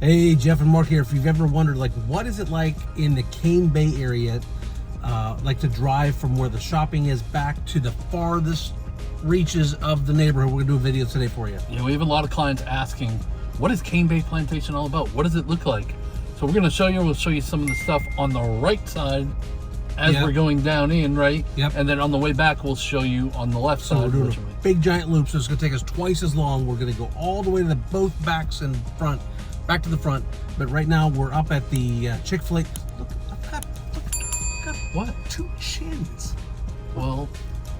Hey, Jeff and Mark here. If you've ever wondered, what is it like in the Cane Bay area, to drive from where the shopping is back to the farthest reaches of the neighborhood, we're gonna do a video today for you. Yeah, we have a lot of clients asking, what is Cane Bay Plantation all about? What does it look like? So we're gonna show you, we'll show you some of the stuff on the right side as we're going down in, right? Yep. And then on the way back, we'll show you on the left side. We're doing a big giant loop, so it's gonna take us twice as long. We're gonna go all the way to both backs and front, back to the front. But right now we're up at the Chick-fil-A. Look, I've got What? 2 chins. Well,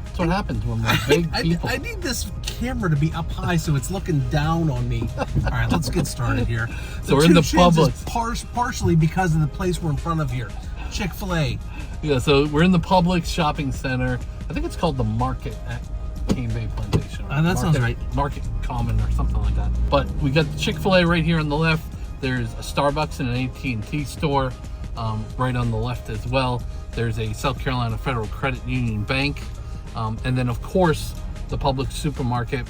that's what happens when we're big people. I need this camera to be up high so it's looking down on me. All right, let's get started here. So we're in the Publix. Partially because of the place we're in front of here, Chick-fil-A. Yeah, so we're in the Publix shopping center. I think it's called the Market at Cane Bay Plantation. That sounds right. Market Common or something like that. But we got the Chick-fil-A right here on the left. There's a Starbucks and an AT&T store right on the left as well. There's a South Carolina Federal Credit Union Bank. And then, of course, the Publix supermarket.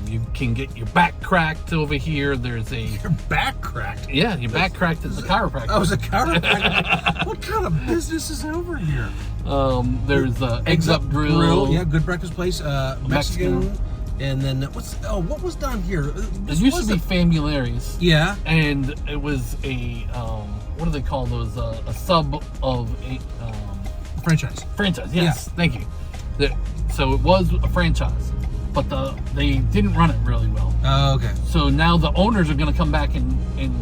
You can get your back cracked over here. There's a... Your back cracked? Yeah, your back cracked is a chiropractor. Oh, it's a chiropractor? What kind of business is over here? There's Eggs Up Grill. Yeah, good breakfast place. Mexican. And then what was down here? It used to be Famularies. Yeah. And it was a what do they call those? A sub of a franchise. Franchise. Yes. Yeah. Thank you. So it was a franchise, but they didn't run it really well. Oh, okay. So now the owners are going to come back and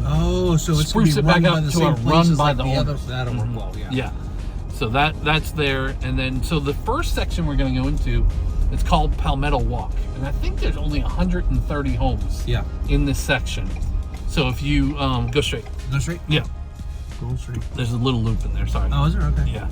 so it's spruce it back up to a run by the owners. That'll work well. Yeah. Yeah. So that's there, and then so the first section we're going to go into, it's called Palmetto Walk, and I think there's only 130 homes. Yeah. In this section. So if you go straight. Go straight. Yeah. Go straight. There's a little loop in there. Sorry. Oh, is there? Okay. Yeah.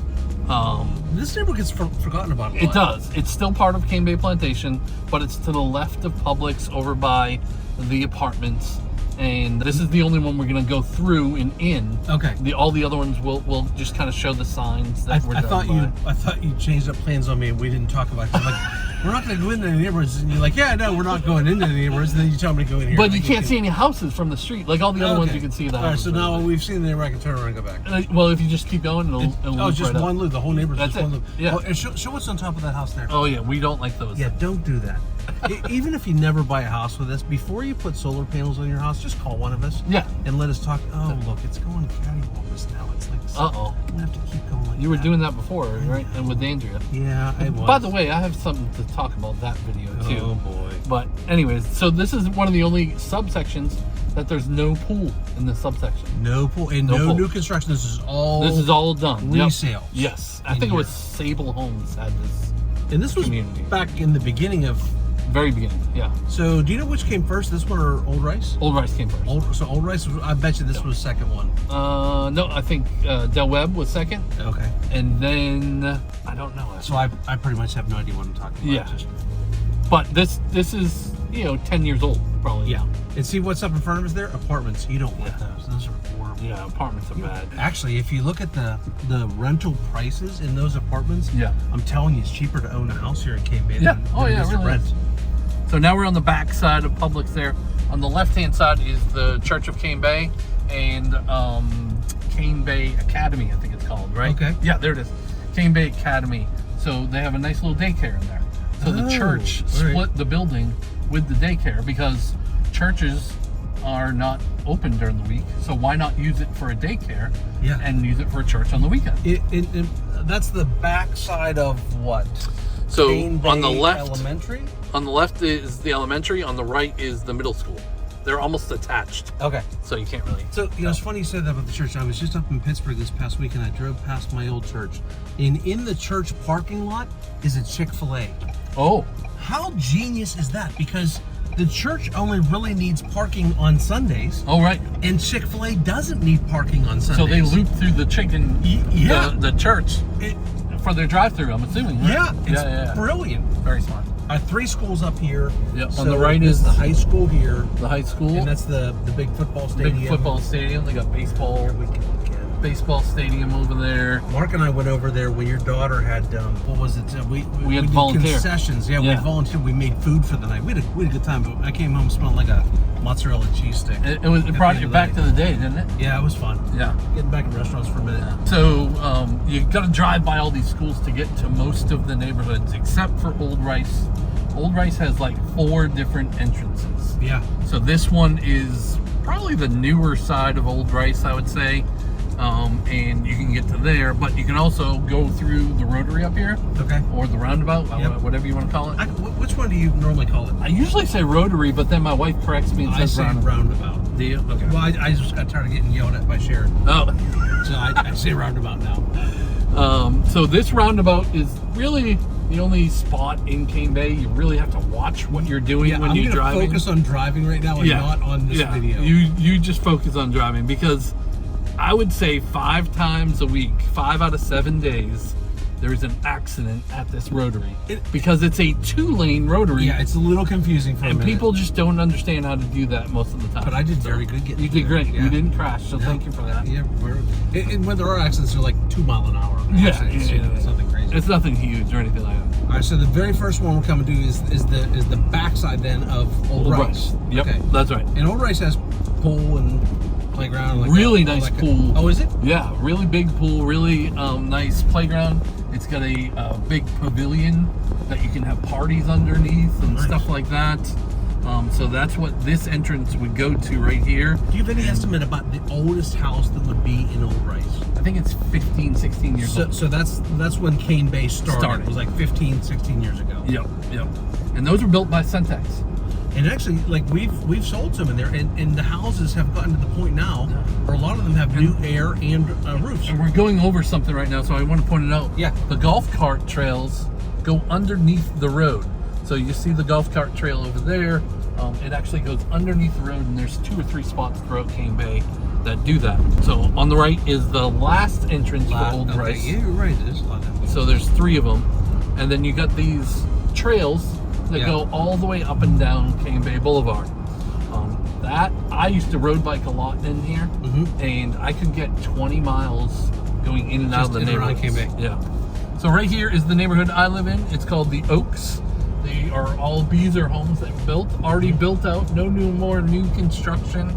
This neighborhood gets forgotten about a lot. It does. It's still part of Cane Bay Plantation, but it's to the left of Publix, over by the apartments. And this is the only one we're going to go through and in. Okay. All the other ones we'll just kind of show the signs that we're done I thought you changed up plans on me and we didn't talk about it. Like, we're not going to go into the neighborhoods. And you're like, yeah, no, we're not going into the neighborhoods. And then you tell me to go in here. But you can't see any houses from the street. Like all the other ones you can see the houses. All right, so now we've seen the neighborhood, I can turn around and go back. Well, if you just keep going, it'll it's just right one loop. The whole neighborhood's just one loop. Yeah. Oh, and show what's on top of that house there. Oh, yeah, we don't like those. Yeah, don't do that. Even if you never buy a house with us, before you put solar panels on your house, just call one of us. Yeah. And let us talk. Oh, look, it's going cattywampus now. It's like, uh-oh. I'm going to have to keep going like You were doing that before, right? And with Andrea. Yeah, I was. By the way, I have something to talk about that video, too. Oh, boy. But anyways, so this is one of the only subsections that there's no pool in this subsection. No pool. And no new construction. This is all done. Resale. Yep. Yes. I think it was Sable Homes had this. And this was community back in the beginning of... Very beginning, yeah. So, do you know which came first, this one or Old Rice? Old Rice came first. Old Rice, I bet you this was the second one. No, I think Del Webb was second. Okay. And then, I don't know. So, I pretty much have no idea what I'm talking about. Yeah. But this is, 10 years old, probably. Yeah. And see what's up in front of us there? Apartments. You don't want those. Those are horrible. Yeah, apartments are bad. Actually, if you look at the rental prices in those apartments, I'm telling you, it's cheaper to own a house here in Cane Bay than it is to rent. So now we're on the back side of Publix there. On the left-hand side is the Church of Cane Bay and Cane Bay Academy, I think it's called, right? Okay. Yeah, there it is. Cane Bay Academy. So they have a nice little daycare in there. So the church split the building with the daycare because churches are not open during the week. So why not use it for a daycare and use it for a church on the weekend? That's the back side of what? So Cane Bay on the left, elementary? On the left is the elementary. On the right is the middle school. They're almost attached. Okay. So you can't really... So, it's funny you said that about the church. I was just up in Pittsburgh this past week and I drove past my old church. And in the church parking lot is a Chick-fil-A. Oh. How genius is that? Because the church only really needs parking on Sundays. Oh, right. And Chick-fil-A doesn't need parking on Sundays. So they loop through the chicken, the church for their drive-thru, I'm assuming, right? Yeah, it's brilliant. Very smart. 3 schools up here. Yep. So on the right is the high school here. The high school. And that's the big football stadium. Big football stadium. They got baseball. Baseball stadium over there. Mark and I went over there when your daughter had, what was it? We had did volunteer concessions. Yeah, we volunteered. We made food for the night. We had a good time. But I came home smelling like a mozzarella cheese stick. It brought you back to the day, didn't it? Yeah, it was fun. Yeah. Getting back in restaurants for a minute. So you got to drive by all these schools to get to most of the neighborhoods, except for Old Rice. Old Rice has like 4 different entrances. Yeah. So this one is probably the newer side of Old Rice, I would say. And you can get to there, but you can also go through the rotary up here. Okay. Or the roundabout, Yep. whatever you want to call it. Which one do you normally call it? I usually say rotary, but then my wife corrects me and I says say roundabout. Do you? Okay. Well, I just got tired of getting yelled at by Sharon. Oh. So I say roundabout now. So this roundabout is really the only spot in Cane Bay. You really have to watch what you're doing when you're driving. I'm focus on driving right now and not on this video. You just focus on driving, because I would say 5 times a week, 5 out of 7 days, there is an accident at this rotary, because it's a 2-lane rotary. Yeah, it's a little confusing for a and minute. people just don't understand how to do that most of the time. But I did very good getting You did great. Yeah. You didn't crash, so thank you for that. Yeah, and when there are accidents, they're like 2 mile an hour. Accidents, Yeah. It's nothing crazy. It's nothing huge or anything like that. All right, so the very first one we're coming to is the backside then of Old Rice. Yep, Okay. that's right. And Old Rice has pool and playground. Like Really that, nice like pool. Oh, is it? Yeah, really big pool, really nice playground. It's got a big pavilion that you can have parties underneath and Nice. stuff like that. So that's what this entrance would go to right here. Do you have any estimate about the oldest house that would be in Old Rice? I think it's 15, 16 years old. So that's when Cane Bay started. It was like 15, 16 years ago. Yep. And those were built by Centex. And actually, like we've sold some in there, and the houses have gotten to the point now where a lot of them have new air and roofs. And we're going over something right now, so I want to point it out. Yeah. The golf cart trails go underneath the road. So you see the golf cart trail over there. It actually goes underneath the road, and there's 2 or 3 spots throughout Cane Bay that do that. So on the right is the last entrance for Old Rice. Yeah, you're right. There's a lot of them. So there's 3 of them. And then you got these trails that go all the way up and down Cane Bay Boulevard. That I used to road bike a lot in here, and I could get 20 miles going in and out of the neighborhood. Cane Bay. Yeah. So right here is the neighborhood I live in. It's called the Oaks. They are all these are homes that were built, already built out, no more new construction.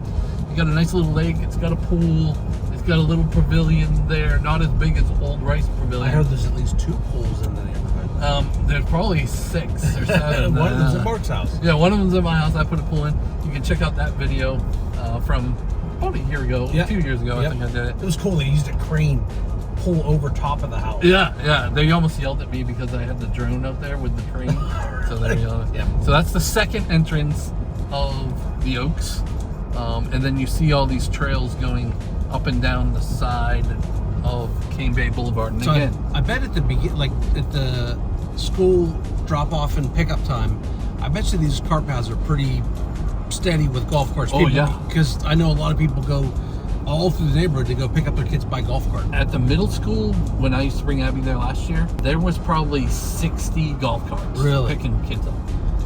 You got a nice little lake. It's got a pool. It's got a little pavilion there, not as big as Old Rice Pavilion. I heard there's at least 2 pools in the neighborhood. There's probably 6 or 7. One of them's at Mark's house. Yeah, one of them's at my house. I put a pool in. You can check out that video from about a year ago, 2 years ago. I think I did it. It was cool. They used a crane pull over top of the house. Yeah. They almost yelled at me because I had the drone out there with the crane. So there you go. Yeah. So that's the second entrance of the Oaks. And then you see all these trails going up and down the side of Cane Bay Boulevard. And So again, I bet at the like at the school drop off and pickup time, I bet you these cart paths are pretty steady with golf carts. Oh, yeah. Because I know a lot of people go all through the neighborhood to go pick up their kids by golf cart. at the middle school, when I used to bring Abby there last year, there was probably 60 golf carts Really? picking kids up.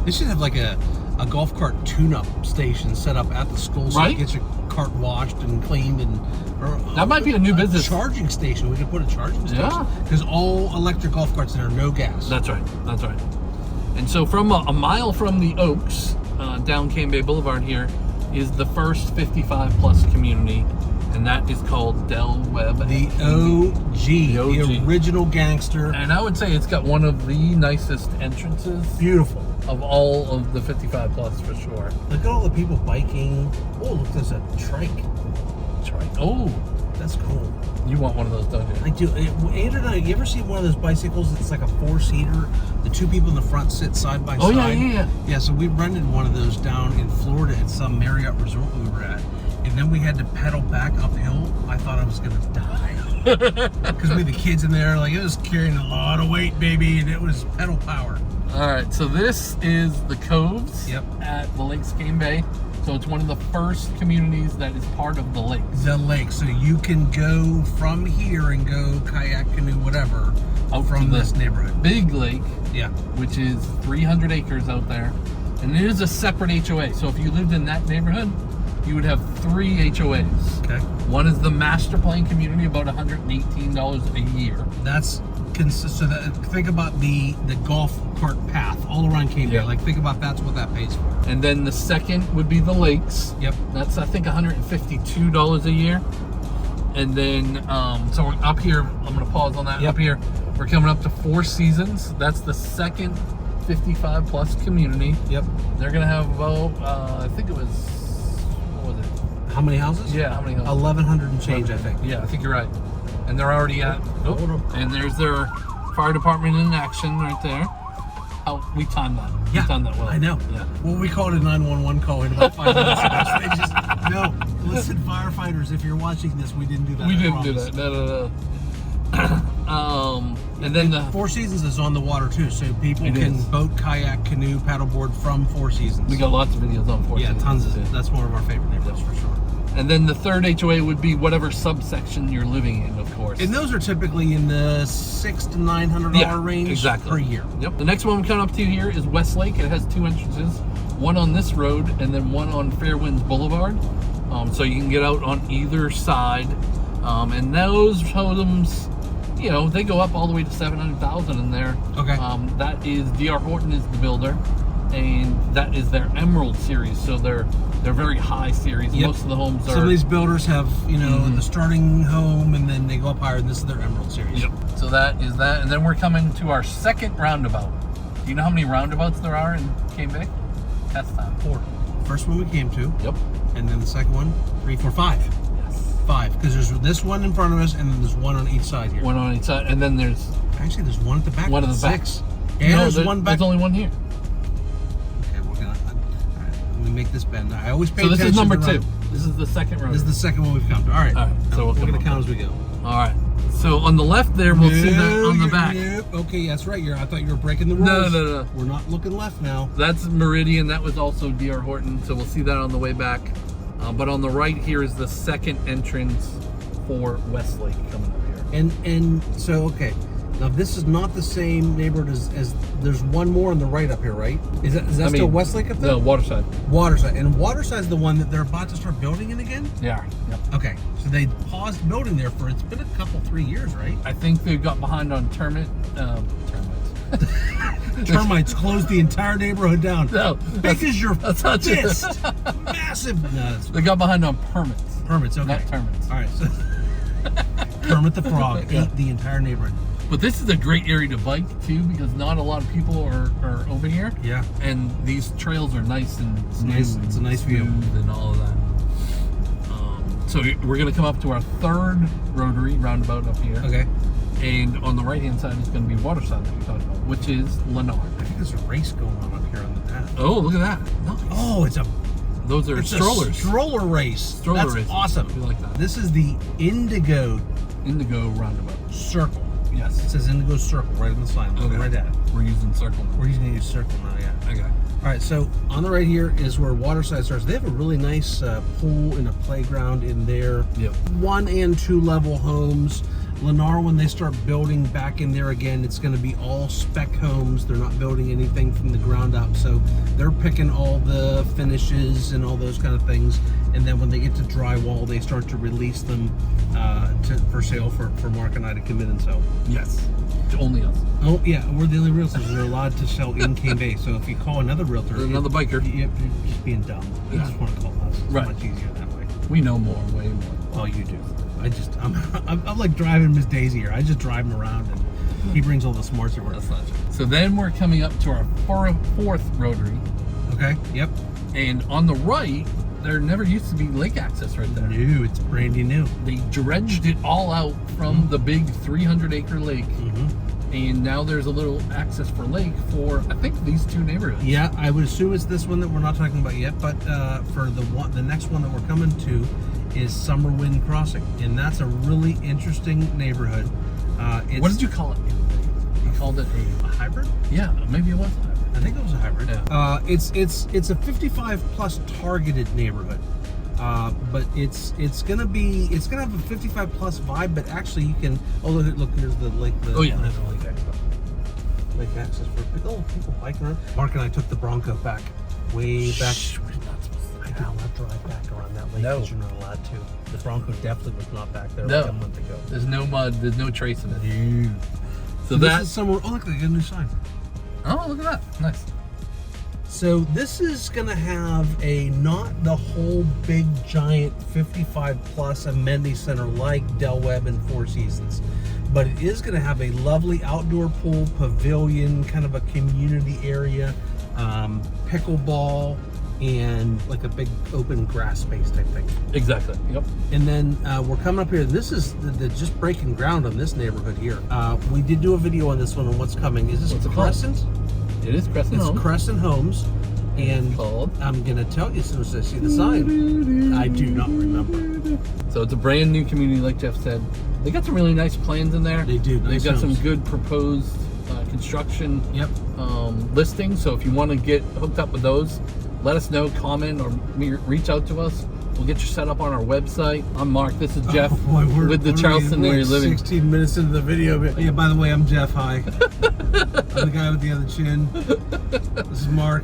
They should have like a golf cart tune-up station set up at the school so Right? you get your cart washed and cleaned or That might be a new business. Charging station. We could put a charging station. Yeah. Because all electric golf carts there are no gas. That's right. And so from a mile from the Oaks, down Cane Bay Boulevard here, is the first 55 plus community, and that is called Del Webb. The OG, the OG. original gangster. And I would say it's got one of the nicest entrances Beautiful. of all of the 55 plus for sure. Look at all the people biking. Oh, look, there's a trike. That's right. Oh, That's cool. you want one of those, don't you? I do. Andrew, you ever see one of those bicycles that's like a 4-seater? The 2 people in the front sit side by Oh, side. yeah. Yeah, so we rented one of those down in Florida at some Marriott resort we were at. And then we had to pedal back uphill. I thought I was going to die. Because we had the kids in there, like, it was carrying a lot of weight, baby, and it was pedal power. All right, so this is the Coves at the Lakes Cane Bay. So it's one of the first communities that is part of the lake. The lake, so you can go from here and go kayak, canoe, whatever, Out from to the this neighborhood. Big Lake, Yeah. which is 300 acres out there. And it is a separate HOA. So if you lived in that neighborhood, you would have 3 HOAs. Okay. One is the master plan community, about $118 a year. That's consistent. Think about the golf cart path all around Cane Bay. Yeah. Like, think about that's what that pays for. And then the second would be the lakes. Yep. That's, I think, $152 a year. And then, so we're up here, I'm going to pause on that. Yep. Up here, we're coming up to Four Seasons. That's the second 55 plus community. Yep. They're going to have about, I think it was, what was it? How many houses? Yeah, how many houses? 1,100 and change, I think. Yeah, I think you're right. And they're already at, Hold on. and there's their fire department in action right there. Oh, we timed that. Yeah, We timed that well. I know. Yeah. Well, we called a 911 call in about 5 minutes ago. So they just, no, listen, firefighters, if you're watching this, we didn't do that. We I didn't do promise. that. No. And then the Four Seasons is on the water too, so people It can is. boat, kayak, canoe, paddleboard from Four Seasons. we got lots of videos on Four yeah, Seasons, tons of too. it. That's one of our favorite neighborhoods for sure. And then the third HOA would be whatever subsection you're living in, of course. And those are typically in the $600 to $900 range exactly. per year. Yep. The next one we're coming up to here is Westlake. It has 2 entrances, one on this road and then one on Fairwinds Boulevard. So you can get out on either side. And those homes, you know, they go up all the way to $700,000 in there. Okay. That is D.R. Horton is the builder, and that is their Emerald series. So they're very high series. Yep. Most of the homes are. Some of these builders have, you know, Mhm. the starting home and then they go up higher, and this is their Emerald series. Yep. So that is that, and then we're coming to our second roundabout. Do you know how many roundabouts there are in Cane Bay? Test time. 4. First one we came to, Yep. and then the second one, 3, 4, 5. Yes. 5, because there's this one in front of us, and then there's one on each side here. One on each side, and then there's Actually, there's one at the back. one at the back. 6. And there's there- one back. There's only one here. Okay, we're gonna. All right, let me make this bend. I always pay So this attention is number to the 2. road. This is the second road. This is the second one we've come to. All right. All right, so we'll we're come gonna up count as we go. All right. So on the left there, we'll see that on the back. Nope. Okay, that's right. I thought you were breaking the rules. No. We're not looking left now. That's Meridian. That was also D.R. Horton. So we'll see that on the way back. But on the right here is the second entrance for Westlake coming up here. And so okay, now this is not the same neighborhood as there's one more on the right up here, right? Is that still Westlake up there? No, Waterside. Waterside. And Waterside's the one that they're about to start building in again? Yeah. Yep. Okay. So they paused building there for, it's been a couple, 3 years, right? I think they got behind on termites. Termites closed the entire neighborhood down. No, Because you're that's not true. pissed. Massive. No, that's They got behind on permits. permits, okay. Not termites. All right. So Kermit the Frog Yeah. ate the entire neighborhood. But this is a great area to bike too, because not a lot of people are over here. Yeah. And these trails are nice and smooth. nice. It's a nice view. smooth and all of that. So we're gonna come up to our third rotary roundabout up here. Okay. And on the right hand side is gonna be Waterside that we talked about, which is Lenore. I think there's a race going on up here on the path. Oh, look at that. Nice. Oh, it's Those are a strollers. stroller race. Stroller That's race. awesome. We like that. This is the Indigo Indigo roundabout. Circle. It Yes. says Indigo Circle right on the sign. Look Okay. right at it. We're using circle. We're using a circle now, yeah. Okay. All right, so on the right here is where Waterside starts. They have a really nice pool and a playground in there. Yep. 1 and 2 level homes. Lennar, when they start building back in there again, it's going to be all spec homes. They're not building anything from the ground up, so they're picking all the finishes and all those kind of things. And then when they get to drywall, they start to release them for sale for Mark and I to come in and sell. Yes. Only us. Oh yeah, we're the only realtors that are allowed to sell in Cane Bay. So if you call another realtor, Another biker. you're just being dumb. You Yeah. just want to call us. It's Right. much easier that way. We know more, way more. Oh, you do. I'm like driving Miss Daisy here. I just drive him around, and he brings all the smarts to work. That's not true. So then we're coming up to our fourth rotary, Okay. Yep. and on the right, there never used to be lake access right there. New. It's brandy new. They dredged it all out from the big 300-acre lake, Mm-hmm. and now there's a little access for lake for, I think, these 2 neighborhoods. Yeah, I would assume it's this one that we're not talking about yet, but for the next one that we're coming to is Summerville Crossing, and that's a really interesting neighborhood. It's What did you call it? You called it a hybrid? yeah, maybe it was a hybrid. I think it was a hybrid. Yeah. It's a 55 plus targeted neighborhood, but it's gonna have a 55 plus vibe. But actually, you can. Oh look, here's the lake. Oh, yeah. There's the lake access. Lake access for people biking around. Mark and I took the Bronco back, way back. Shh, we're not supposed to. I I'll not drive back around that lake because you're not allowed to. The Bronco definitely was not back there like a month ago. There's no mud. There's no trace of it. Dude. So this is somewhere. Oh, look, they got a new sign. Oh, look at that. Nice. So this is going to have not the whole big giant 55 plus amenity center like Del Webb and Four Seasons, but it is going to have a lovely outdoor pool, pavilion, kind of a community area, pickleball, and like a big open grass space type thing. Exactly. Yep. And then we're coming up here. This is the just breaking ground on this neighborhood here. We did do a video on this one on what's coming. Is this Crescent? It is Crescent Homes. It's Crescent Homes. And I'm going to tell you as soon as I see the sign. I do not remember. So it's a brand new community, like Jeff said. They got some really nice plans in there. They do. They've got some good proposed construction listings. So if you want to get hooked up with those, let us know, comment, or reach out to us. We'll get you set up on our website. I'm Mark. This is Jeff with the Charleston Area Living. 16 minutes into the video. Yeah, by the way, I'm Jeff. Hi. I'm the guy with the other chin. This is Mark.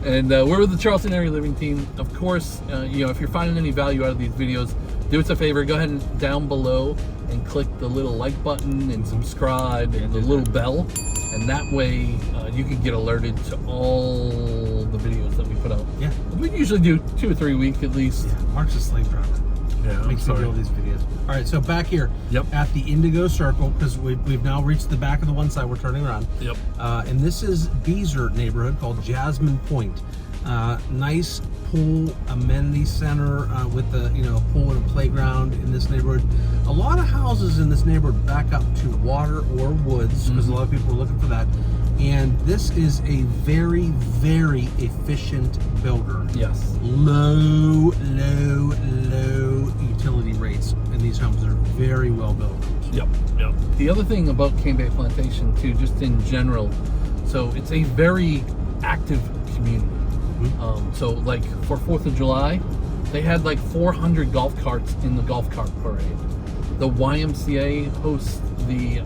And we're with the Charleston Area Living team. Of course, if you're finding any value out of these videos, do us a favor. Go ahead and down below and click the little like button and subscribe and the little bell. And that way you can get alerted to all the videos that we put out. Yeah. We usually do 2 or 3 a week at least. Yeah. Mark's a slave driver. Yeah, makes me do all these videos. All right, so back here at the Indigo Circle, because we've now reached the back of the one side, we're turning around. Yep. And this is Beezer neighborhood called Jasmine Point. Nice pool amenity center with the pool and a playground in this neighborhood. A lot of houses in this neighborhood back up to water or woods because a lot of people are looking for that. And this is a very, very efficient builder. Yes. Low utility rates in these homes. Are very well built. Yep. The other thing about Cane Bay Plantation too, just in general, so it's a very active community. So like for 4th of July, they had like 400 golf carts in the golf cart parade. The YMCA hosts the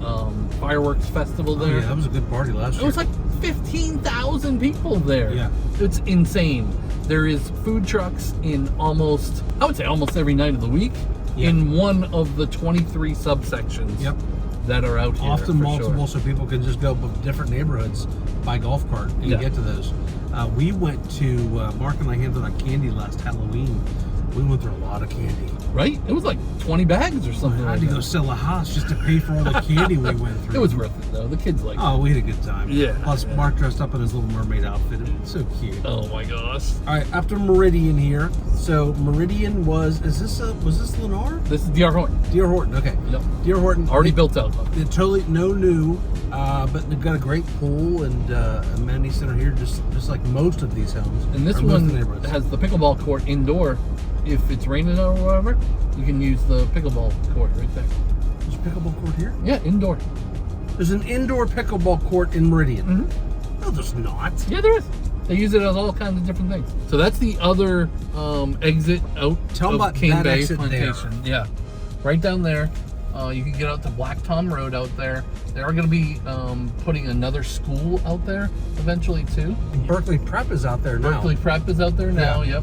fireworks festival there. Oh, yeah, that was a good party last year. It was like 15,000 people there. Yeah. It's insane. There is food trucks in almost every night of the week in one of the 23 subsections that are out here. Often multiple, so people can just go to different neighborhoods by golf cart and get to those. We went to, Mark and I handed out candy last Halloween. We went through a lot of candy. Right? It was like 20 bags or something. I had to go sell a house just to pay for all the candy we went through. It was worth it though. The kids liked it. Oh, we had a good time. Yeah. Plus, Mark dressed up in his Little Mermaid outfit. It's so cute. Oh my gosh. All right, after Meridian here. So Meridian was this Lenore? This is D.R. Horton. D.R. Horton, okay. Yep. D.R. Horton. Already built out. They're totally no new, but they've got a great pool and amenity center here, just like most of these homes. And this one has the pickleball court indoor. If it's raining out or whatever, you can use the pickleball court right there. There's a pickleball court here? Yeah, indoor. There's an indoor pickleball court in Meridian. Mm-hmm. No, there's not. Yeah, there is. They use it as all kinds of different things. So that's the other exit out of Cane Bay Plantation. Yeah, right down there. You can get out to Black Tom Road out there. They are going to be putting another school out there eventually too. And Berkeley Prep is out there now. Berkeley Prep is out there now. Yep.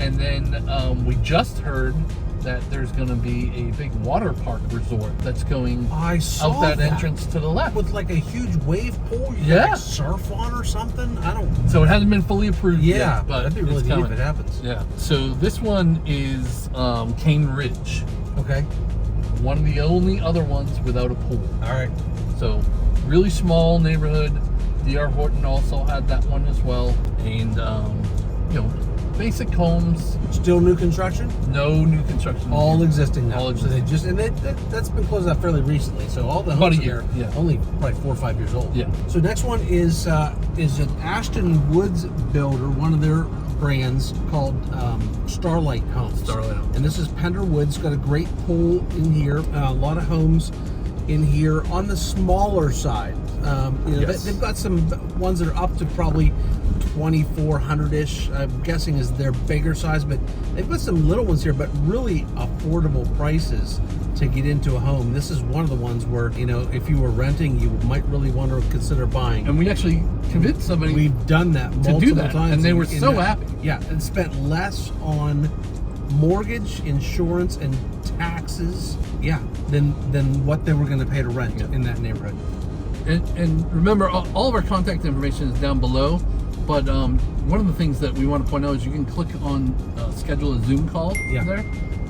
And then we just heard that there's going to be a big water park resort that's going out that entrance to the left. With like a huge wave pool you can like surf on or something? I don't... So it hasn't been fully approved yet, but that'd be really neat if it happens. Yeah. So this one is Cane Ridge. Okay. One of the only other ones without a pool. All right. So really small neighborhood. D.R. Horton also had that one as well. And, basic homes. Still new construction? No new construction. All existing now. All existing. So that's been closed out fairly recently. So all the homes are only probably 4 or 5 years old. Yeah. So next one is an Ashton Woods builder, one of their brands called Starlight Homes. Starlight Homes. And this is Pender Woods. Got a great pool in here. A lot of homes in here on the smaller side. They've got some ones that are up to probably 2,400-ish. I'm guessing is their bigger size, but they've got some little ones here, but really affordable prices to get into a home. This is one of the ones where, you know, if you were renting, you might really want to consider buying. And we actually convinced somebody We've done that multiple to do that, times, and they were so happy. Yeah, and spent less on mortgage, insurance, and taxes, than what they were going to pay to rent in that neighborhood. And remember, all of our contact information is down below. But one of the things that we want to point out is you can click on schedule a Zoom call there,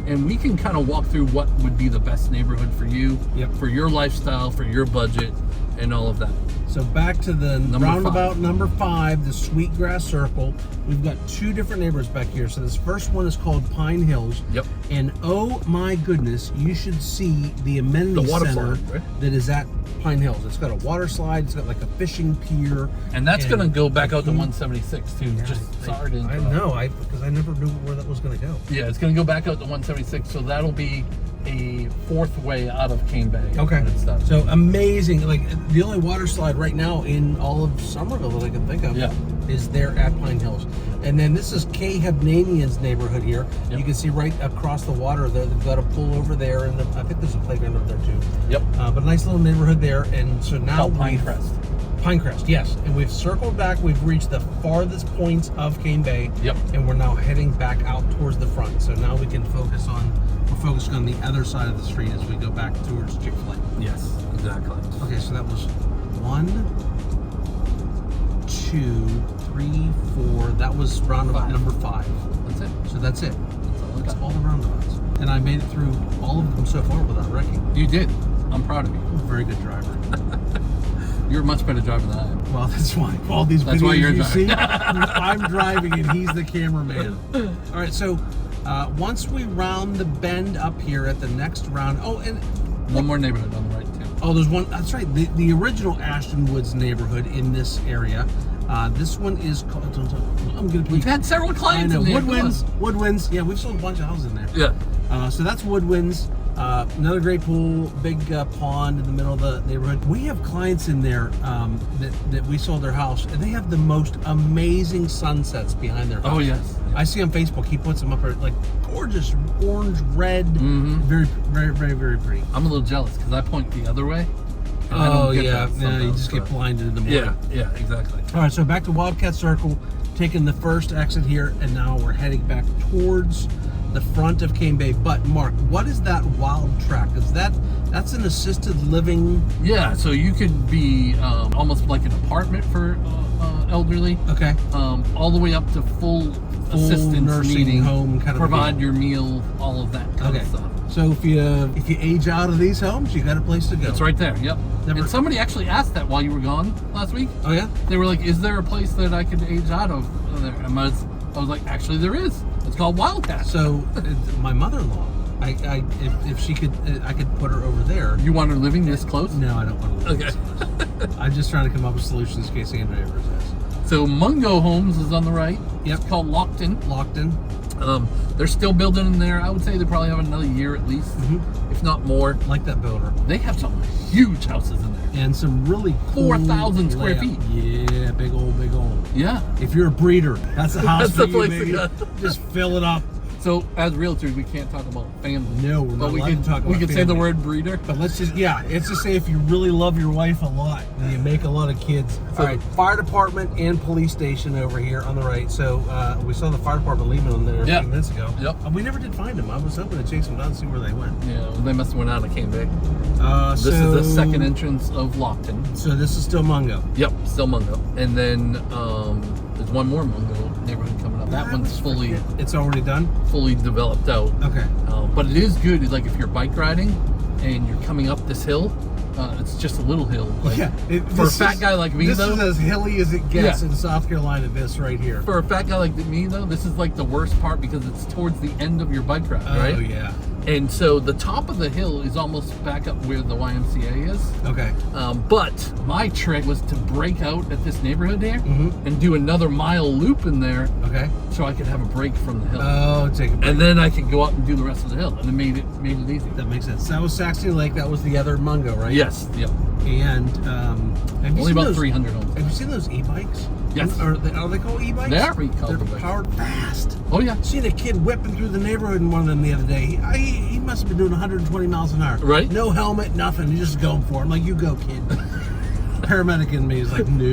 and we can kind of walk through what would be the best neighborhood for you, for your lifestyle, for your budget, and all of that. So back to the roundabout number 5, the Sweetgrass Circle. We've got 2 different neighborhoods back here. So this first one is called Pine Hills. Yep. And oh my goodness, you should see the amenity center that is at Pine Hills. It's got a water slide. It's got like a fishing pier. And that's going to go back out to 176 too. Sorry to interrupt. I know, because I never knew where that was going to go. Yeah, it's going to go back out to 176. So that'll be a 4th way out of Cane Bay. Okay. So amazing. Like the only water slide right now in all of Summerville that I can think of is there at Pine Hills. And then this is Kay Hebnanian's neighborhood here. You can see right across the water there. They've got a pool over there, and I think there's a playground over there too. Yep. But a nice little neighborhood there. And so now Pinecrest. Pinecrest, yes. And we've circled back. We've reached the farthest points of Cane Bay. Yep. And we're now heading back out towards the front. So now we can focusing on the other side of the street as we go back towards Chick-fil-A. Yes, exactly. Okay, so that was 1, 2, 3, 4. That was roundabout number 5. That's it. So that's it. That's all the roundabouts. And I made it through all of them so far without wrecking. You did. I'm proud of you. I'm a very good driver. You're a much better driver than I am. Well, that's why. All these That's videos why you're you driving. see, I'm driving and he's the cameraman. All right, so once we round the bend up here at the next round, and one more neighborhood on the right too. Oh, there's one. That's right. The original Ashton Woods neighborhood in this area. This one is called. I'm gonna. We've had several clients in there. Woodwinds. Yeah, we've sold a bunch of houses in there. Yeah. So that's Woodwinds. Another great pool, big pond in the middle of the neighborhood. We have clients in there that we sold their house, and they have the most amazing sunsets behind their house. Oh yes. I see on Facebook, he puts them up there, like gorgeous orange, red, very, very, very, very pretty. I'm a little jealous because I point the other way. Oh yeah, you just get blinded in the morning. Yeah, exactly. All right, so back to Wildcat Circle, taking the first exit here, and now we're heading back towards the front of Cane Bay. But Mark, what is that wild track? That's an assisted living? Yeah, so you could be almost like an apartment for elderly. Okay. All the way up to full assistance nursing needing, home kind of provide your meal, all of that kind of stuff. So if you age out of these homes, you got a place to go. It's right there. Yep. And somebody actually asked that while you were gone last week. Oh yeah. They were like, "Is there a place that I could age out of?" There, and I was like, "Actually, there is. It's called Wildcat." So my mother-in-law, if she could, I could put her over there. You want her living this close? No, I don't want to live this close. I'm just trying to come up with solutions in case Andrew ever says. So Mungo Homes is on the right. Yep. It's called Lockton. They're still building in there. I would say they probably have another year at least, if not more. Like that builder. They have some huge houses in there. And some really cool 4,000 square feet. Yeah, big old. Yeah. If you're a breeder, that's the house That's for the you, place baby. to go. Just fill it up. So as realtors, we can't talk about family. No, we're not allowed to talk about We can say the family. word breeder. But let's just say if you really love your wife a lot and you make a lot of kids. All right, fire department and police station over here on the right. So we saw the fire department leaving them there a few minutes ago. Yep. We never did find them. I was hoping to chase them down and see where they went. Yeah, well, they must have went out of Cane Bay. This so, is the second entrance of Lockton. So this is still Mungo. Yep, still Mungo. And then there's one more Mungo neighborhood coming up. That one's fully It's already done? fully developed out. Okay. But it is good, like if you're bike riding and you're coming up this hill, it's just a little hill. Like, for a fat guy like me, this though. This is as hilly as it gets in South Carolina, this right here. For a fat guy like me, though, this is like the worst part because it's towards the end of your bike ride, right? Oh, yeah. And so the top of the hill is almost back up where the YMCA is. Okay. But my trick was to break out at this neighborhood here and do another mile loop in there. Okay. So I could have a break from the hill. Oh, take a break. And then I could go up and do the rest of the hill, and it made it easy. That makes sense. That was Saxony Lake. That was the other Mungo, right? Yes. Yep. And have you Only seen about those, 300 homes. Have you seen those e-bikes? Yes. Are they called e-bikes? They are called They're e-bikes. powered fast. Oh yeah. Seen a kid whipping through the neighborhood in one of them the other day. He must have been doing 120 miles an hour. Right. No helmet, nothing. He's just going for it. I'm like, you go, kid. Paramedic in me is like, no.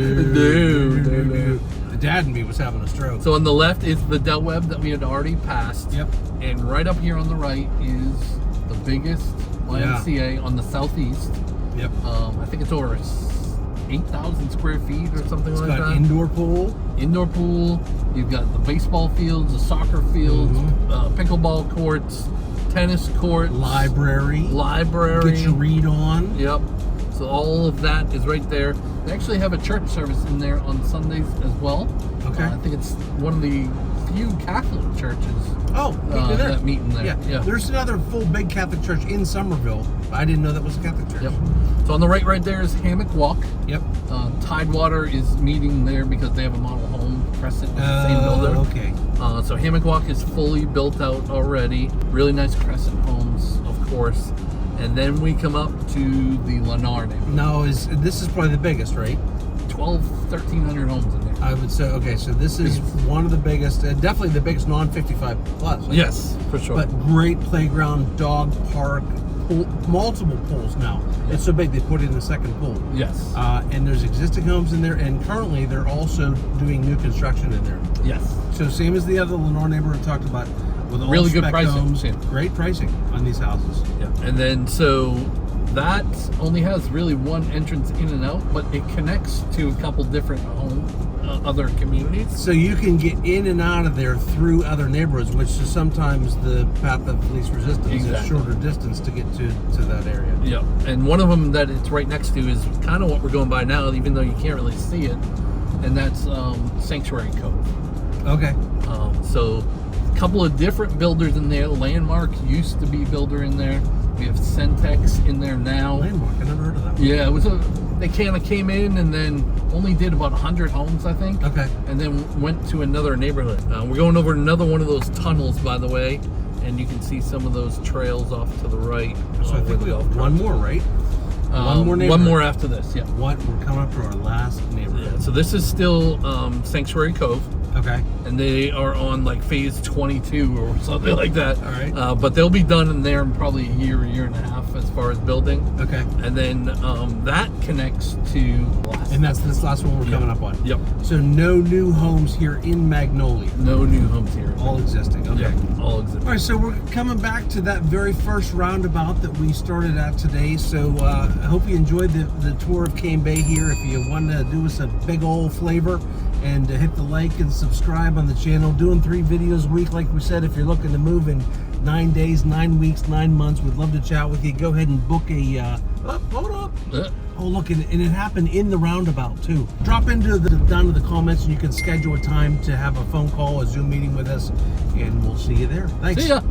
The dad in me was having a stroke. So on the left is the Del Webb that we had already passed. Yep. And right up here on the right is the biggest YMCA on the southeast. Yep. I think it's over 8,000 square feet or something It's like got that. indoor pool. Indoor pool. You've got the baseball fields, the soccer fields, pickleball courts, tennis courts, Library. library. Get your read on. Yep. So all of that is right there. They actually have a church service in there on Sundays as well. Okay. I think it's one of the few Catholic churches Oh, meet there. that meet in there. Yeah. There's another full big Catholic church in Summerville. I didn't know that was a Catholic church. Yep. So on the right there is Hammock Walk. Yep. Tidewater is meeting there because they have a model home, Crescent, with the same builder. Okay. So Hammock Walk is fully built out already. Really nice Crescent homes, of course. And then we come up to the Lennar neighborhood. Now, this is probably the biggest, right? 1,300 homes in there. I would say, okay, so this is one of the biggest, definitely the biggest non-55 plus. Yes, for sure. But great playground, dog park, pool, multiple pools now. Yeah. It's so big they put in a second pool. Yes. And there's existing homes in there, and currently they're also doing new construction in there. Yes. So same as the other Lennar neighborhood we talked about, with all Really good spec pricing, homes, yeah. great pricing on these houses. Yeah. And then so that only has really one entrance in and out, but it connects to a couple different other communities. So you can get in and out of there through other neighborhoods, which is sometimes the path of least resistance. Exactly. Is shorter distance to get to that area. Yeah. And one of them that it's right next to is kind of what we're going by now, even though you can't really see it, and that's Sanctuary Cove. Okay. So a couple of different builders in there. Landmark used to be builder in there. We have Centex in there now. Landmark, I never heard of that one. Yeah, it was they kind of came in and then only did about 100 homes, I think. Okay. And then went to another neighborhood. We're going over another one of those tunnels, by the way, and you can see some of those trails off to the right. So I think we have one more, right? One more neighborhood. One more after this, yeah. What? We're coming up to our last neighborhood. Yeah, so this is still Sanctuary Cove. Okay. And they are on like phase 22 or something like that. All right. But they'll be done in there in probably a year and a half as far as building. Okay. And then that connects to last. And that's this last one we're coming up on. Yep. So no new homes here in Magnolia. No new homes here. All existing. Okay. Yep, all existing. All right, so we're coming back to that very first roundabout that we started at today. So I hope you enjoyed the tour of Cane Bay here. If you want to do us a big old flavor and hit the like and subscribe on the channel. Doing 3 videos a week, like we said. If you're looking to move in 9 days, 9 weeks, 9 months, we'd love to chat with you. Go ahead and book a, hold up. Oh, look, and it happened in the roundabout too. Drop into down to the comments and you can schedule a time to have a phone call, a Zoom meeting with us, and we'll see you there. Thanks. See ya.